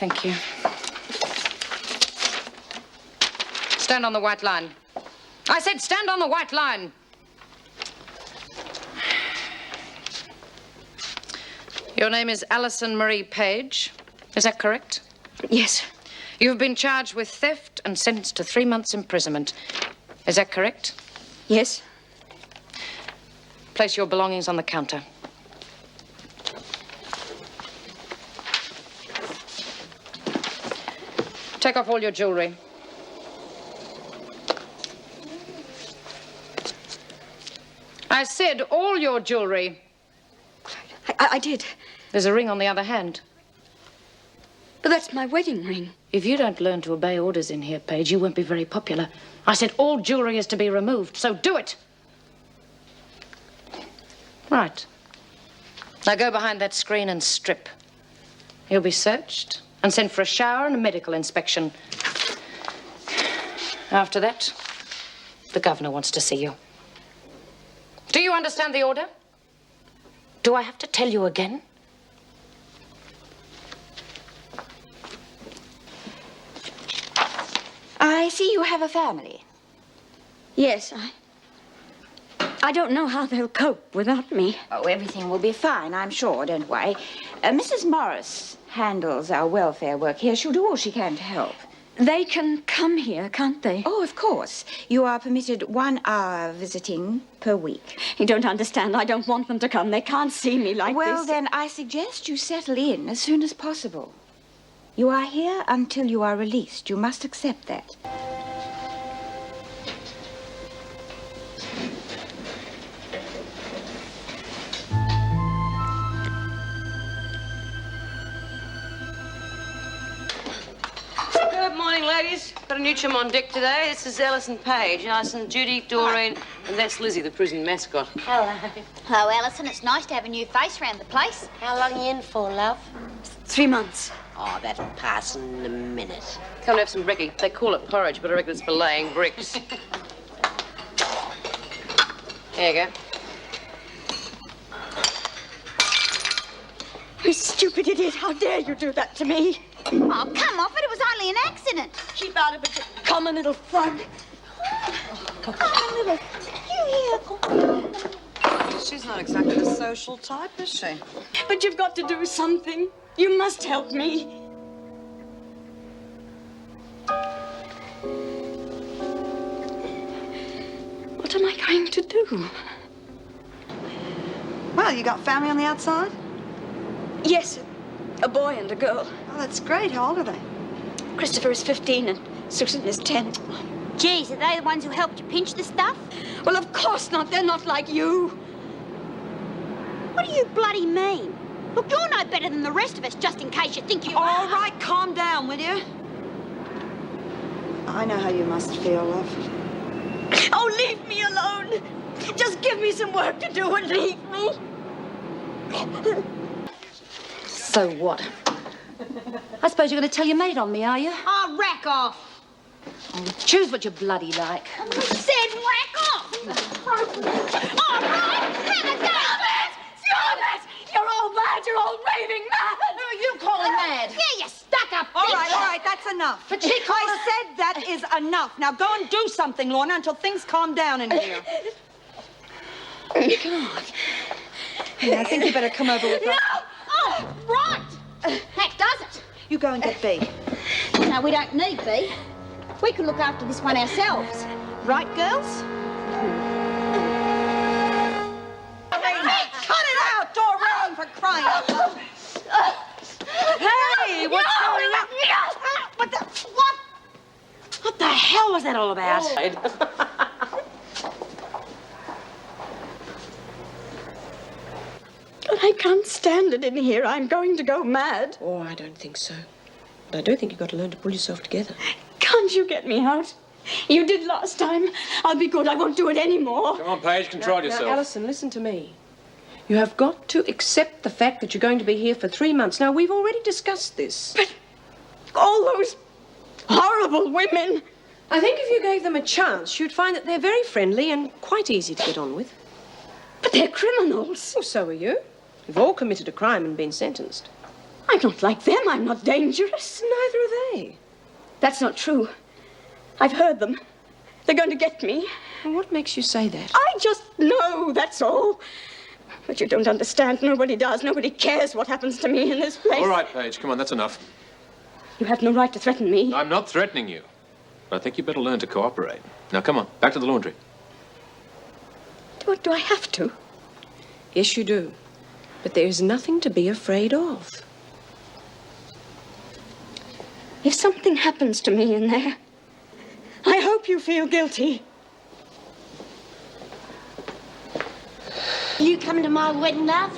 Thank you. Stand on the white line. I said stand on the white line. Your name is Alison Marie Page. Is that correct? Yes. You've been charged with theft and sentenced to 3 months' imprisonment. Is that correct? Yes. Place your belongings on the counter. Take off all your jewelry. I said all your jewelry. I did. There's a ring on the other hand. But that's my wedding ring. If you don't learn to obey orders in here, Paige, you won't be very popular. I said all jewelry is to be removed, so do it. Right. Now go behind that screen and strip. You'll be searched and sent for a shower and a medical inspection. After that, the governor wants to see you. Do you understand the order? Do I have to tell you again? I see you have a family. Yes, I don't know how they'll cope without me. Oh, everything will be fine, I'm sure, don't worry. Mrs. Morris handles our welfare work here. She'll do all she can to help. They can come here, can't they? Oh, of course. You are permitted 1 hour visiting per week. You don't understand. I don't want them to come. They can't see me like this. Well, then, I suggest you settle in as soon as possible. You are here until you are released. You must accept that. Good morning, ladies. Got a new chum on deck today. This is Alison Page. Alison, Judy, Doreen, and that's Lizzie, the prison mascot. Hello. Hello, Alison. It's nice to have a new face round the place. How long are you in for, love? 3 months. Oh, that'll pass in a minute. Come and have some brekkie. They call it porridge, but I reckon it's for laying bricks. There you go. You stupid idiot. How dare you do that to me? Oh, come off it. It was only an accident. Keep out of it, you common little thug. Common little... You here? She's not exactly the social type, is she? But you've got to do something. You must help me. What am I going to do? Well, you got family on the outside? Yes, a boy and a girl. Oh, that's great. How old are they? Christopher is 15 and Susan is 10. Geez, are they the ones who helped you pinch the stuff? Well, of course not. They're not like you. What do you bloody mean? Look, you're no better than the rest of us, just in case you think you are. All right, calm down, will you? I know how you must feel, love. Oh, leave me alone. Just give me some work to do and leave me. So what? I suppose you're going to tell your mate on me, are you? Oh, rack off. Choose what you bloody like. I said rack off. All right, have a go. Stop it! You're all mad. You're all raving mad. Who are you calling mad? Yeah, you stuck-up All bitch. right, that's enough. But she called I said that is enough. Now go and do something, Lorna, until things calm down in here. God. Yeah, I think you better come over with us. Oh, right. That does it. You go and get B. No, we don't need B. We can look after this one ourselves. Right, girls? Cut it out, Doreen, for crying out loud. Hey, what's going on? What the hell was that all about? But I can't stand it in here. I'm going to go mad. Oh, I don't think so. But I do think you've got to learn to pull yourself together. Can't you get me out? You did last time. I'll be good. I won't do it anymore. Come on, Paige, control yourself. Now, Alison, listen to me. You have got to accept the fact that you're going to be here for 3 months. Now, we've already discussed this. But all those horrible women. I think if you gave them a chance, you'd find that they're very friendly and quite easy to get on with. But they're criminals. Well, so are you. You've all committed a crime and been sentenced. I'm not like them. I'm not dangerous. Neither are they. That's not true. I've heard them. They're going to get me. And what makes you say that? I just know, that's all. But you don't understand. Nobody does. Nobody cares what happens to me in this place. All right, Paige, come on, that's enough. You have no right to threaten me. I'm not threatening you. But I think you better learn to cooperate. Now, come on, back to the laundry. Do I have to? Yes, you do. But there is nothing to be afraid of. If something happens to me in there, I hope you feel guilty. You coming to my wedding, love?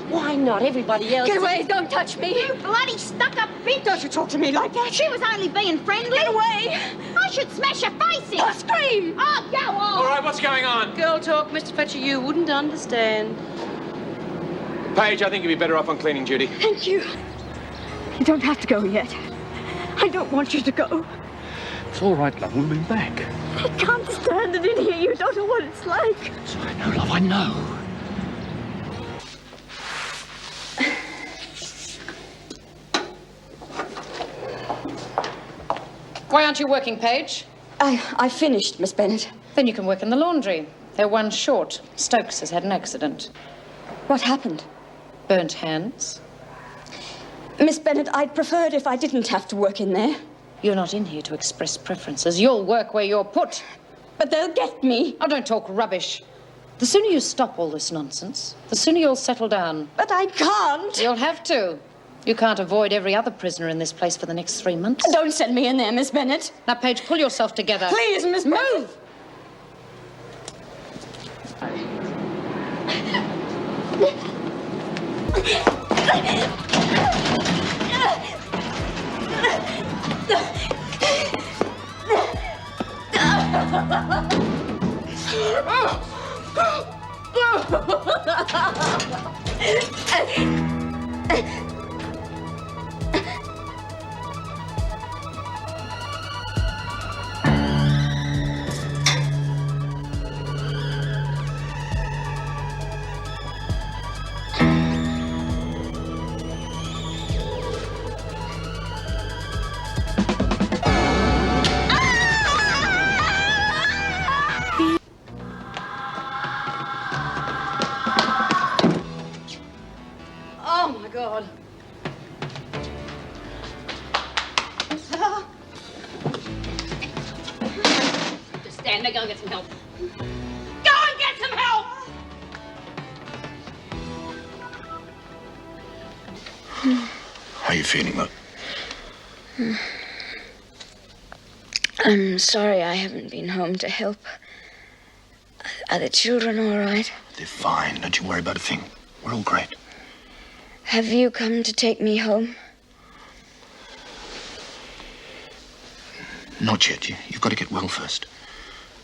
Why not? Everybody else... Get away, don't touch me. You bloody stuck-up bitch! Don't you talk to me like that. She was only being friendly. Get away. I should smash your face in. Don't scream. Oh, go on. All right, what's going on? Girl talk, Mr. Fletcher, you wouldn't understand. Paige, I think you'd be better off on cleaning duty. Thank you. You don't have to go yet. I don't want you to go. It's all right, love. We'll be back. I can't stand it in here. You don't know what it's like. So I know, love. I know. Why aren't you working, Paige? I finished, Miss Bennett. Then you can work in the laundry. They're one short. Stokes has had an accident. What happened? Burnt hands. Miss Bennett, I'd prefer it if I didn't have to work in there. You're not in here to express preferences. You'll work where you're put. But they'll get me. Oh, don't talk rubbish. The sooner you stop all this nonsense, the sooner you'll settle down. But I can't. You'll have to. You can't avoid every other prisoner in this place for the next 3 months. Don't send me in there, Miss Bennett. Now, Paige, pull yourself together. Please, Miss Bennett. Move! Oh, my God. Just stand there. Go and get some help. Go and get some help! How are you feeling, love? I'm sorry I haven't been home to help. Are the children all right? They're fine. Don't you worry about a thing. We're all great. Have you come to take me home? Not yet. You've got to get well first.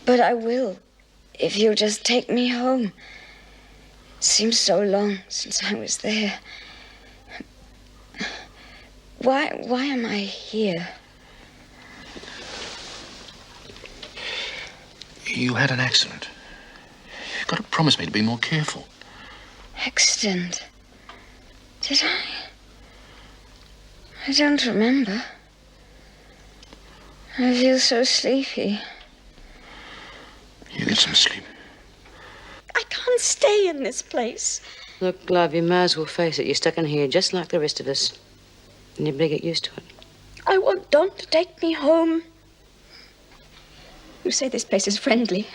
But I will, if you'll just take me home. It seems so long since I was there. Why am I here? You had an accident. You've got to promise me to be more careful. Accident? Did I? I don't remember. I feel so sleepy. You get some sleep. I can't stay in this place. Look, love, you may as well face it. You're stuck in here just like the rest of us. And you better get used to it. I want Don to take me home. You say this place is friendly,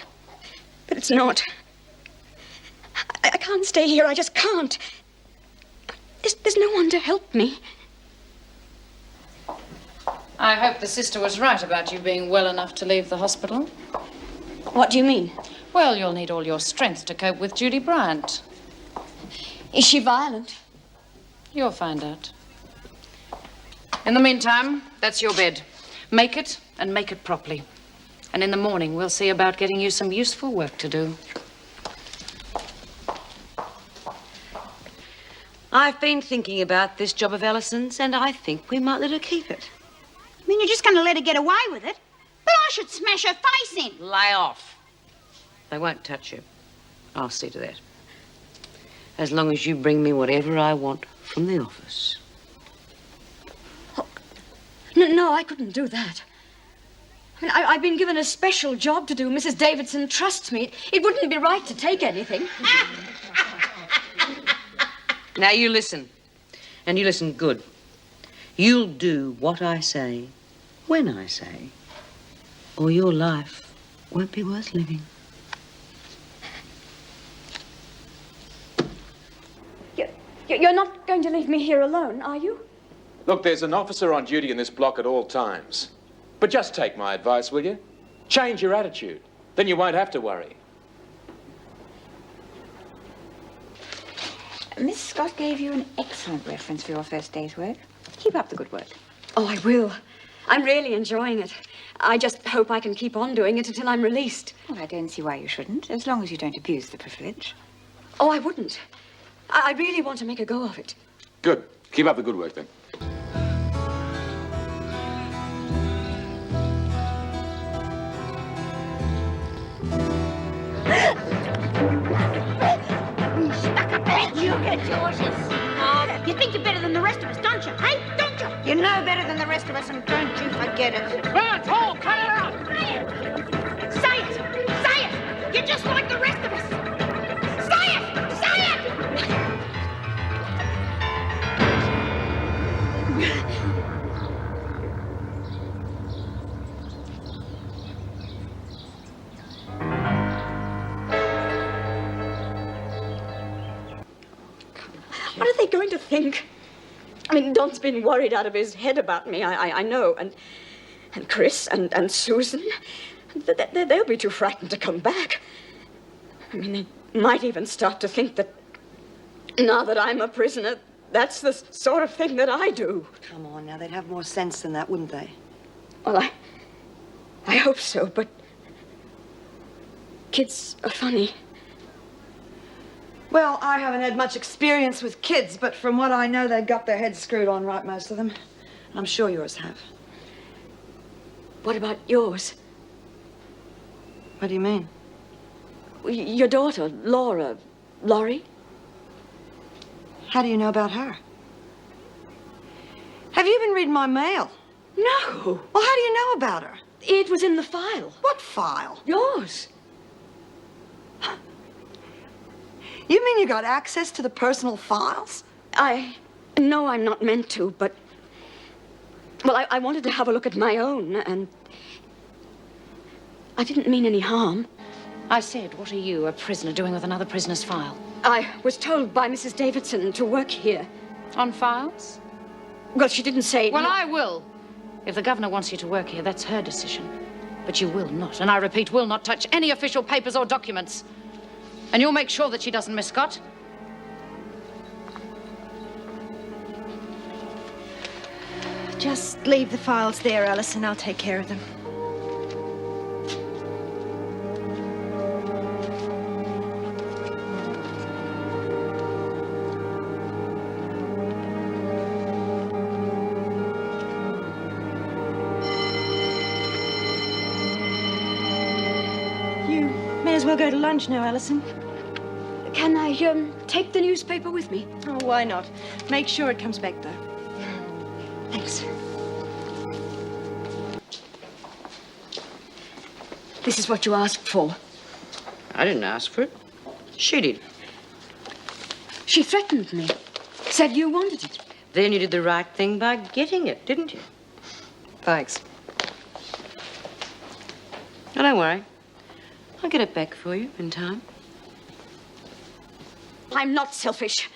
but it's not. I can't stay here. I just can't. There's no one to help me. I hope the sister was right about you being well enough to leave the hospital. What do you mean? Well, you'll need all your strength to cope with Judy Bryant. Is she violent? You'll find out. In the meantime, that's your bed. Make it, and make it properly. And in the morning, we'll see about getting you some useful work to do. I've been thinking about this job of Alison's, and I think we might let her keep it. I mean, you're just going to let her get away with it? But I should smash her face in. Lay off. They won't touch you. I'll see to that. As long as you bring me whatever I want from the office. No, I couldn't do that. I mean, I've been given a special job to do. Mrs. Davidson trusts me. It wouldn't be right to take anything. Now, you listen. And you listen good. You'll do what I say, when I say, or your life won't be worth living. You're not going to leave me here alone, are you? Look, there's an officer on duty in this block at all times. But just take my advice, will you? Change your attitude. Then you won't have to worry. Miss Scott gave you an excellent reference for your first day's work. Keep up the good work. Oh, I will. I'm really enjoying it. I just hope I can keep on doing it until I'm released. Well, I don't see why you shouldn't, as long as you don't abuse the privilege. Oh, I wouldn't. I really want to make a go of it. Good. Keep up the good work, then. You get yours, you snob. You think you're better than the rest of us, don't you? Hey, don't you? You know better than the rest of us, and don't you forget it. Burns, hold, cut it out. Say it. Say it. Say it. You're just like the rest of us. Say it. Say it. What are they going to think? I mean, Don's been worried out of his head about me, I know. And Chris and Susan, they'll be too frightened to come back. I mean, they might even start to think that now that I'm a prisoner, that's the sort of thing that I do. Come on, now, they'd have more sense than that, wouldn't they? Well, I hope so, but kids are funny. Well, I haven't had much experience with kids, but from what I know, they've got their heads screwed on right, most of them. And I'm sure yours have. What about yours? What do you mean? Your daughter, Laurie? How do you know about her? Have you been reading my mail? No. Well, how do you know about her? It was in the file. What file? Yours. You mean you got access to the personal files? I know I'm not meant to, but... Well, I wanted to have a look at my own, and... I didn't mean any harm. I said, what are you, a prisoner, doing with another prisoner's file? I was told by Mrs. Davidson to work here. On files? Well, she didn't say... Well, I will. If the governor wants you to work here, that's her decision. But you will not, and I repeat, will not touch any official papers or documents. And you'll make sure that she doesn't, Miss Scott. Just leave the files there, Alison. I'll take care of them. You may as well go to lunch now, Alison. Can I, take the newspaper with me? Oh, why not? Make sure it comes back, though. Thanks. This is what you asked for. I didn't ask for it. She did. She threatened me. Said you wanted it. Then you did the right thing by getting it, didn't you? Thanks. Now, don't worry. I'll get it back for you in time. I'm not selfish.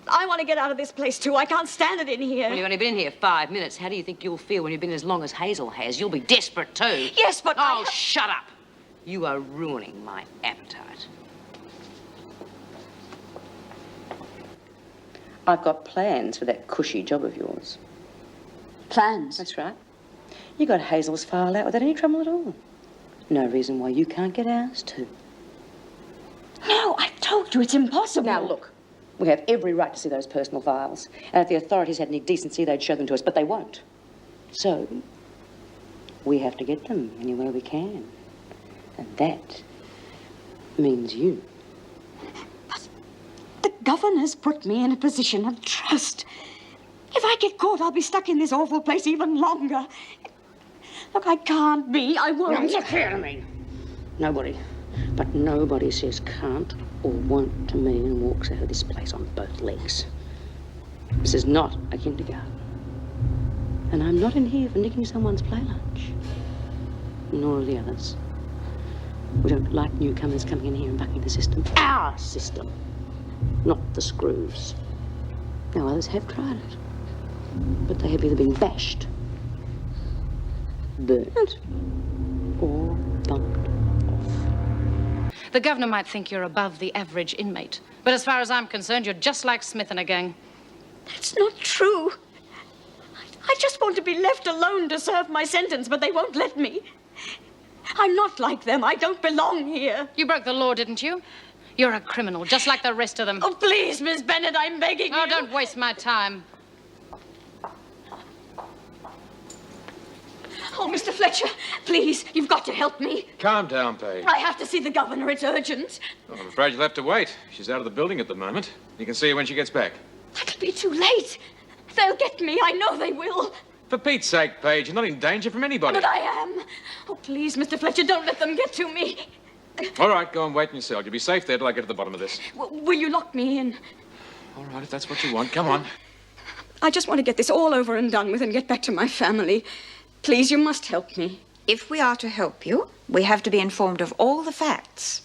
I want to get out of this place, too. I can't stand it in here. Well, you've only been here 5 minutes. How do you think you'll feel when you've been as long as Hazel has? You'll be desperate, too. Yes, but Oh, shut up. You are ruining my appetite. I've got plans for that cushy job of yours. Plans? That's right. You got Hazel's file out without any trouble at all. No reason why you can't get ours, too. No, I told you it's impossible. Now, look. We have every right to see those personal files. And if the authorities had any decency, they'd show them to us, but they won't. So, we have to get them any way we can. And that means you. But the governor's put me in a position of trust. If I get caught, I'll be stuck in this awful place even longer. Look, I can't be. I won't. Now, look here to me. Nobody, but nobody says can't or won't to me and walks out of this place on both legs. This is not a kindergarten. And I'm not in here for nicking someone's play lunch. Nor are the others. We don't like newcomers coming in here and bucking the system. Our system, not the screws. Now, others have tried it, but they have either been bashed, burnt, or bumped off. The governor might think you're above the average inmate, but as far as I'm concerned, you're just like Smith and a gang. That's not true. I just want to be left alone to serve my sentence, but they won't let me. I'm not like them. I don't belong here. You broke the law, didn't you? You're a criminal, just like the rest of them. Oh, please, Miss Bennett, I'm begging you. Oh, don't waste my time. Oh, Mr. Fletcher, please, you've got to help me. Calm down, Paige. I have to see the governor. It's urgent. Well, I'm afraid you'll have to wait. She's out of the building at the moment. You can see her when she gets back. That'll be too late. They'll get me. I know they will. For Pete's sake, Paige, you're not in danger from anybody. But I am. Oh, please, Mr. Fletcher, don't let them get to me. All right, go and wait in your cell. You'll be safe there till I get to the bottom of this. Will you lock me in? All right, if that's what you want, come on. I just want to get this all over and done with and get back to my family. Please, you must help me. If we are to help you, we have to be informed of all the facts.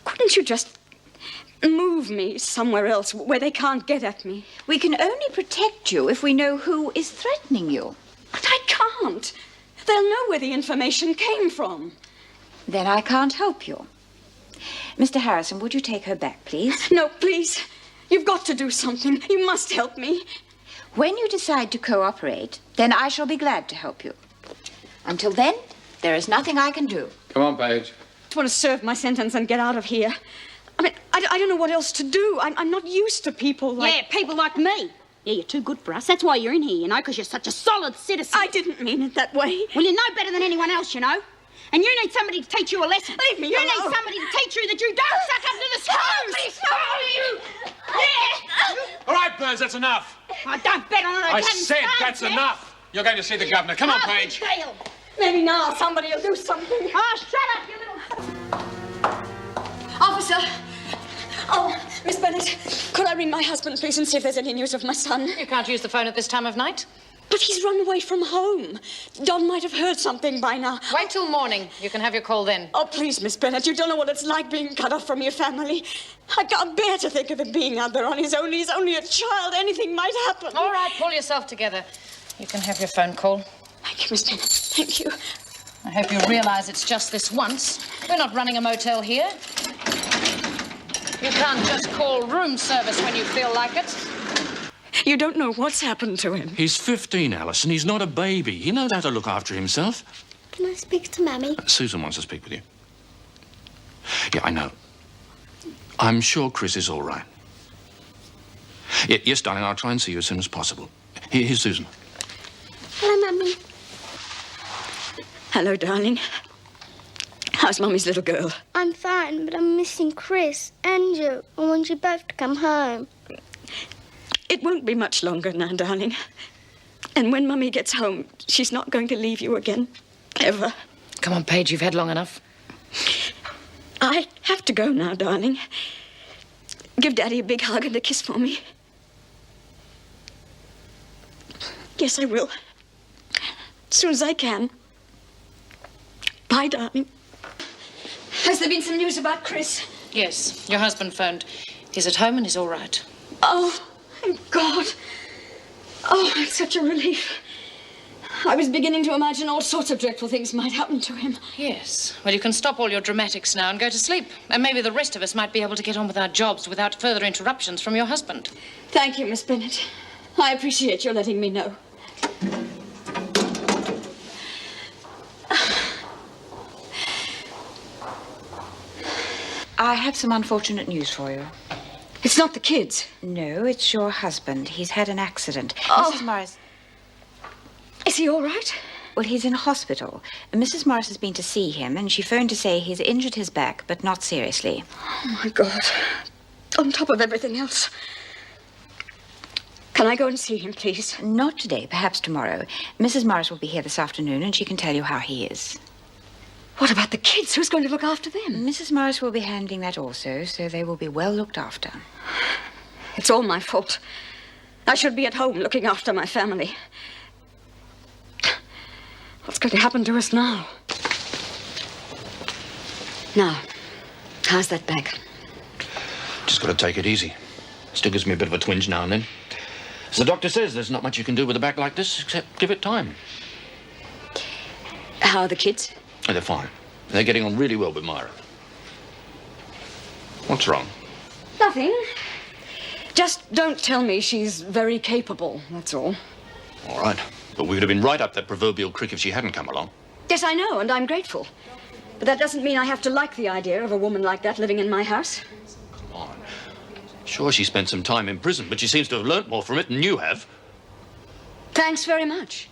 Couldn't you just move me somewhere else where they can't get at me? We can only protect you if we know who is threatening you. But I can't. They'll know where the information came from. Then I can't help you. Mr. Harrison, would you take her back, please? No, please. You've got to do something. You must help me. When you decide to cooperate, then I shall be glad to help you. Until then, there is nothing I can do. Come on, Paige. I just want to serve my sentence and get out of here. I mean, I don't know what else to do. I'm not used to people like... Yeah, people like me. Yeah, you're too good for us. That's why you're in here, you know, because you're such a solid citizen. I didn't mean it that way. Well, you're no better than anyone else, you know. And you need somebody to teach you a lesson. Leave me alone. You need somebody to teach you that you don't suck up to the screws. Yeah. All right, Burns, that's enough. I don't bet on it. I said that's enough. You're going to see the governor. Come on, Paige. Maybe now somebody will do something. Oh, shut up, you little... Officer! Oh, Miss Bennett, could I ring my husband, please, and see if there's any news of my son? You can't use the phone at this time of night. But he's run away from home. Don might have heard something by now. Wait till morning. You can have your call then. Oh, please, Miss Bennett, you don't know what it's like being cut off from your family. I can't bear to think of him being out there on his own. He's only a child. Anything might happen. All right, pull yourself together. You can have your phone call. Thank you, Miss Bennett. Thank you. I hope you realize it's just this once. We're not running a motel here. You can't just call room service when you feel like it. You don't know what's happened to him. He's 15, Alison. He's not a baby. He knows how to look after himself. Can I speak to Mummy? Susan wants to speak with you. Yeah, I know. I'm sure Chris is all right. Yes, darling, I'll try and see you as soon as possible. Here's Susan. Hello, Mummy. Hello, darling. How's Mummy's little girl? I'm fine, but I'm missing Chris and you. I want you both to come home. It won't be much longer now, darling. And when Mummy gets home, she's not going to leave you again. Ever. Come on, Paige, you've had long enough. I have to go now, darling. Give Daddy a big hug and a kiss for me. Yes, I will. As soon as I can. Bye, darling. Has there been some news about Chris? Yes, your husband phoned. He's at home and he's all right. Oh, thank God. Oh, it's such a relief. I was beginning to imagine all sorts of dreadful things might happen to him. Yes. Well, you can stop all your dramatics now and go to sleep. And maybe the rest of us might be able to get on with our jobs without further interruptions from your husband. Thank you, Miss Bennett. I appreciate your letting me know. I have some unfortunate news for you. It's not the kids. No, it's your husband. He's had an accident. Oh. Mrs. Morris... Is he all right? Well, he's in hospital. Mrs. Morris has been to see him, and she phoned to say he's injured his back, but not seriously. Oh, my God. On top of everything else. Can I go and see him, please? Not today, perhaps tomorrow. Mrs. Morris will be here this afternoon, and she can tell you how he is. What about the kids? Who's going to look after them? Mrs. Morris will be handling that also, so they will be well looked after. It's all my fault. I should be at home looking after my family. What's going to happen to us now? Now, how's that back? Just got to take it easy. Still gives me a bit of a twinge now and then. As the doctor says, there's not much you can do with a back like this except give it time. How are the kids? Oh, they're fine. They're getting on really well with Myra. What's wrong? Nothing. Just don't tell me she's very capable, that's all. All right. But we would have been right up that proverbial creek if she hadn't come along. Yes, I know, and I'm grateful. But that doesn't mean I have to like the idea of a woman like that living in my house. Come on. Sure, she spent some time in prison, but she seems to have learnt more from it than you have. Thanks very much.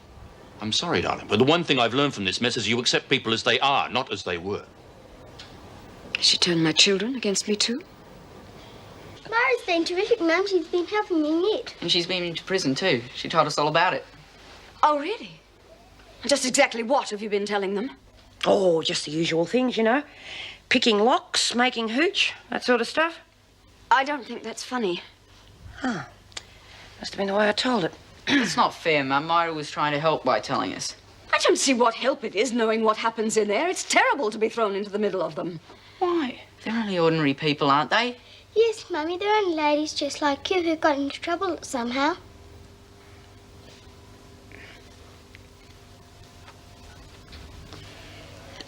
I'm sorry, darling, but the one thing I've learned from this mess is you accept people as they are, not as they were. She turned my children against me, too? Myra's been terrific, Mum. She's been helping me knit. And she's been to prison, too. She told us all about it. Oh, really? Just exactly what have you been telling them? Oh, just the usual things, you know. Picking locks, making hooch, that sort of stuff. I don't think that's funny. Huh. Must have been the way I told it. It's not fair, Mum. Myra was trying to help by telling us. I don't see what help it is knowing what happens in there. It's terrible to be thrown into the middle of them. Why? They're only ordinary people, aren't they? Yes, Mummy, they're only ladies just like you who got into trouble somehow.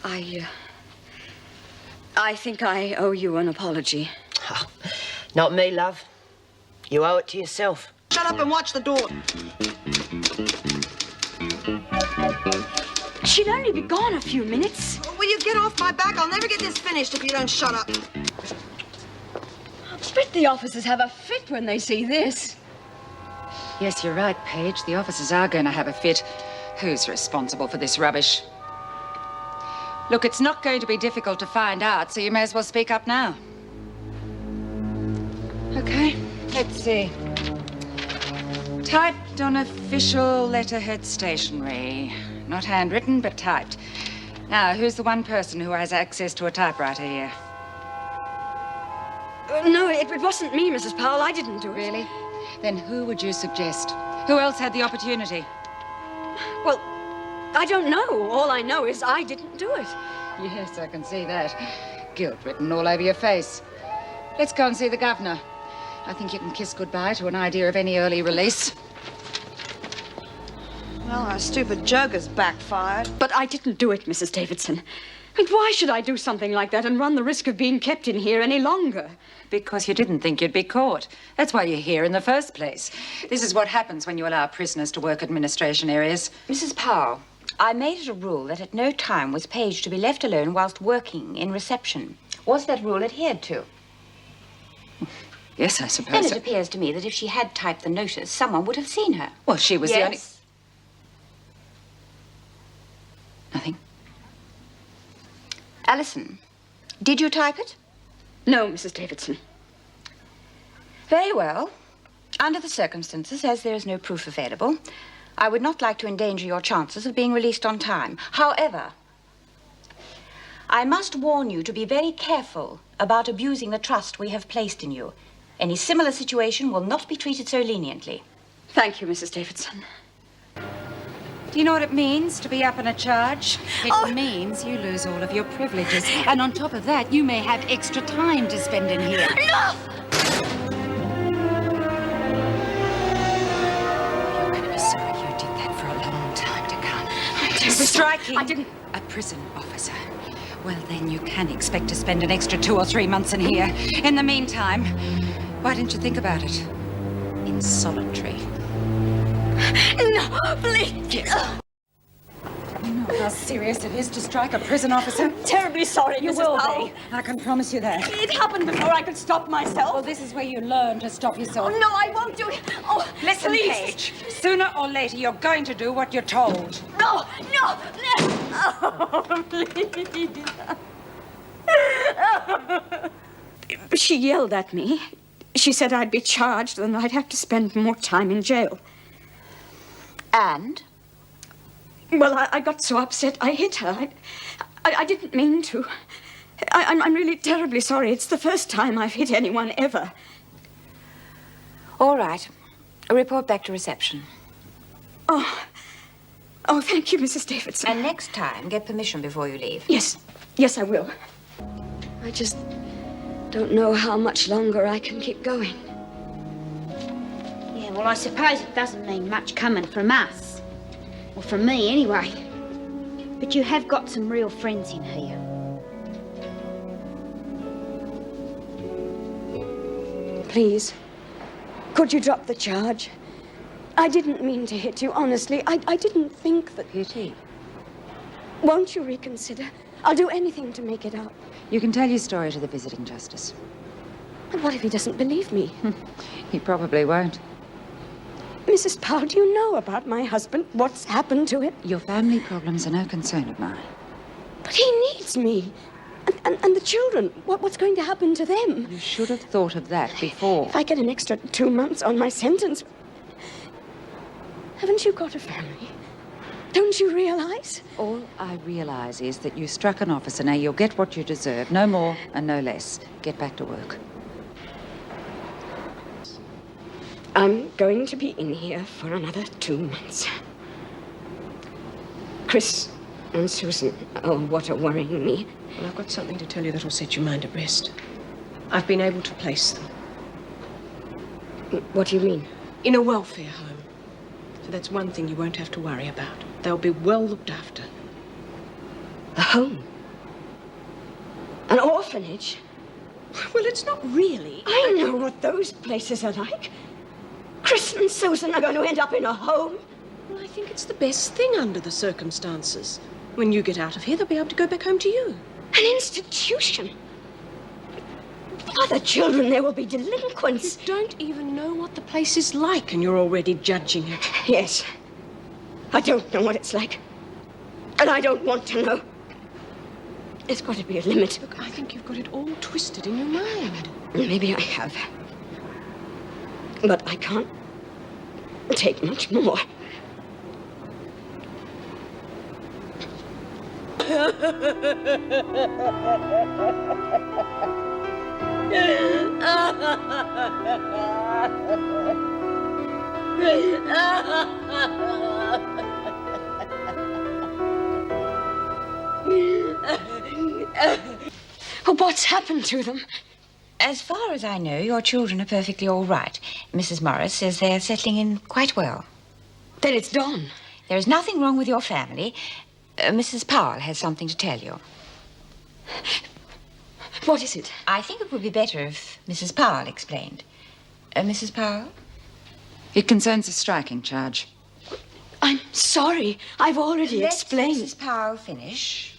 I think I owe you an apology. Oh, not me, love. You owe it to yourself. Shut up and watch the door. She'll only be gone a few minutes. Will you get off my back? I'll never get this finished if you don't shut up. I bet the officers have a fit when they see this. Yes, you're right, Paige. The officers are going to have a fit. Who's responsible for this rubbish? Look, it's not going to be difficult to find out, so you may as well speak up now. Okay, let's see. Typed on official letterhead stationery. Not handwritten, but typed. Now, who's the one person who has access to a typewriter here? No, it wasn't me, Mrs. Powell. I didn't do it. Really? Then who would you suggest? Who else had the opportunity? Well, I don't know. All I know is I didn't do it. Yes, I can see that. Guilt written all over your face. Let's go and see the governor. I think you can kiss goodbye to an idea of any early release. Well, our stupid joke has backfired. But I didn't do it, Mrs. Davidson. And why should I do something like that and run the risk of being kept in here any longer? Because you didn't think you'd be caught. That's why you're here in the first place. This is what happens when you allow prisoners to work administration areas. Mrs. Powell, I made it a rule that at no time was Paige to be left alone whilst working in reception. Was that rule adhered to? Yes, I suppose. Then it appears to me that if she had typed the notice, someone would have seen her. Well, she was the only... Nothing. Alison, did you type it? No, Mrs. Davidson. Very well. Under the circumstances, as there is no proof available, I would not like to endanger your chances of being released on time. However, I must warn you to be very careful about abusing the trust we have placed in you. Any similar situation will not be treated so leniently. Thank you, Mrs. Davidson. Do you know what it means to be up in a charge? It means you lose all of your privileges. And on top of that, you may have extra time to spend in here. No! You're going to be sorry you did that for a long time to come. Striking. I didn't... A prison officer. Well, then you can expect to spend an extra 2 or 3 months in here. In the meantime, why didn't you think about it? In solitary. No, please. You know how serious it is to strike a prison officer? I'm terribly sorry, You Mrs. will Powell. be. I can promise you that. It happened before I could stop myself. Well, this is where you learn to stop yourself. Oh, no, I won't do it. Oh, Listen, please. Paige. Sooner or later, you're going to do what you're told. No, no, no. Oh, please. She yelled at me. She said I'd be charged and I'd have to spend more time in jail. And? Well, I got so upset I hit her. I didn't mean to. I'm really terribly sorry. It's the first time I've hit anyone ever. All right. Report back to reception. Oh, thank you, Mrs. Davidson. And next time, get permission before you leave. Yes, I will. I just don't know how much longer I can keep going. Yeah, well, I suppose it doesn't mean much coming from us. Or from me, anyway. But you have got some real friends in here. Please, could you drop the charge? I didn't mean to hit you, honestly. I didn't think that... Beauty, Won't you reconsider? I'll do anything to make it up. you can tell your story to the visiting justice. But what if he doesn't believe me? He probably won't. Mrs. Powell, do you know about my husband? What's happened to him? Your family problems are no concern of mine. But he needs me. And the children, what's going to happen to them? You should have thought of that before. If I get an extra 2 months on my sentence... Haven't you got a family? Don't you realize? All I realize is that you struck an officer. Now you'll get what you deserve. No more and no less. Get back to work. I'm going to be in here for another 2 months. Chris and Susan, oh, what are worrying me. Well, I've got something to tell you that'll set your mind at rest. I've been able to place them. What do you mean? In a welfare home. So that's one thing you won't have to worry about. They'll be well looked after. A home? An orphanage? Well, it's not really. I know what those places are like. Chris and Susan are going to end up in a home. Well, I think it's the best thing under the circumstances. When you get out of here, they'll be able to go back home to you. An institution. Other children, there will be delinquents. You don't even know what the place is like, and you're already judging it. Yes. I don't know what it's like. And I don't want to know. There's got to be a limit. Look, I think you've got it all twisted in your mind. Maybe I have. But I can't take much more. What's happened to them? As far as I know, your children are perfectly all right. Mrs. Morris says they're settling in quite well. Then it's Don. There is nothing wrong with your family. Mrs. Powell has something to tell you. What is it? I think it would be better if Mrs. Powell explained. Mrs. Powell? It concerns a striking charge. I'm sorry. I've already explained. Let Mrs. Powell finish.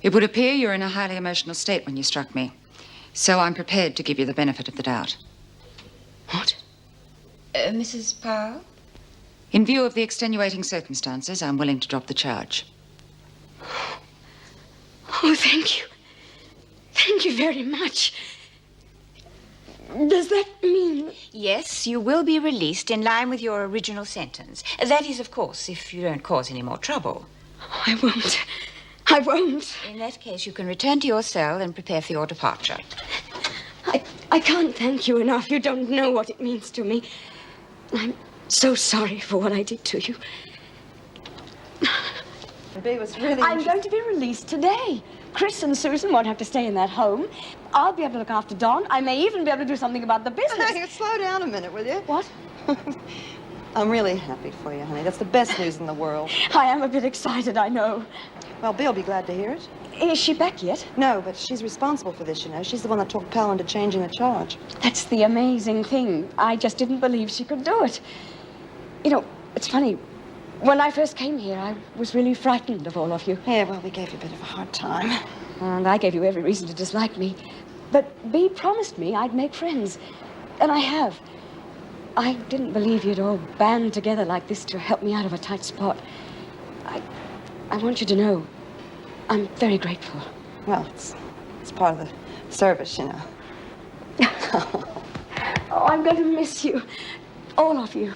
It would appear you're in a highly emotional state when you struck me. So I'm prepared to give you the benefit of the doubt. What? Mrs. Powell? In view of the extenuating circumstances, I'm willing to drop the charge. Oh, thank you. Thank you very much. Does that mean... Yes, you will be released in line with your original sentence. That is, of course, if you don't cause any more trouble. Oh, I won't. I won't. In that case, you can return to your cell and prepare for your departure. I can't thank you enough. You don't know what it means to me. I'm so sorry for what I did to you. Bea was really... I'm going to be released today. Chris and Susan won't have to stay in that home. I'll be able to look after Don. I may even be able to do something about the business. Hey, slow down a minute, will you? What? I'm really happy for you, honey. That's the best news in the world. I am a bit excited, I know. Well, Bea'll be glad to hear it. Is she back yet? No, but she's responsible for this, you know. She's the one that talked Powell into changing the charge. That's the amazing thing. I just didn't believe she could do it. You know, it's funny. When I first came here, I was really frightened of all of you. Yeah, well, we gave you a bit of a hard time. And I gave you every reason to dislike me. But Bea promised me I'd make friends. And I have. I didn't believe you'd all band together like this to help me out of a tight spot. I want you to know I'm very grateful. Well, it's part of the service, you know. Oh, I'm going to miss you. All of you.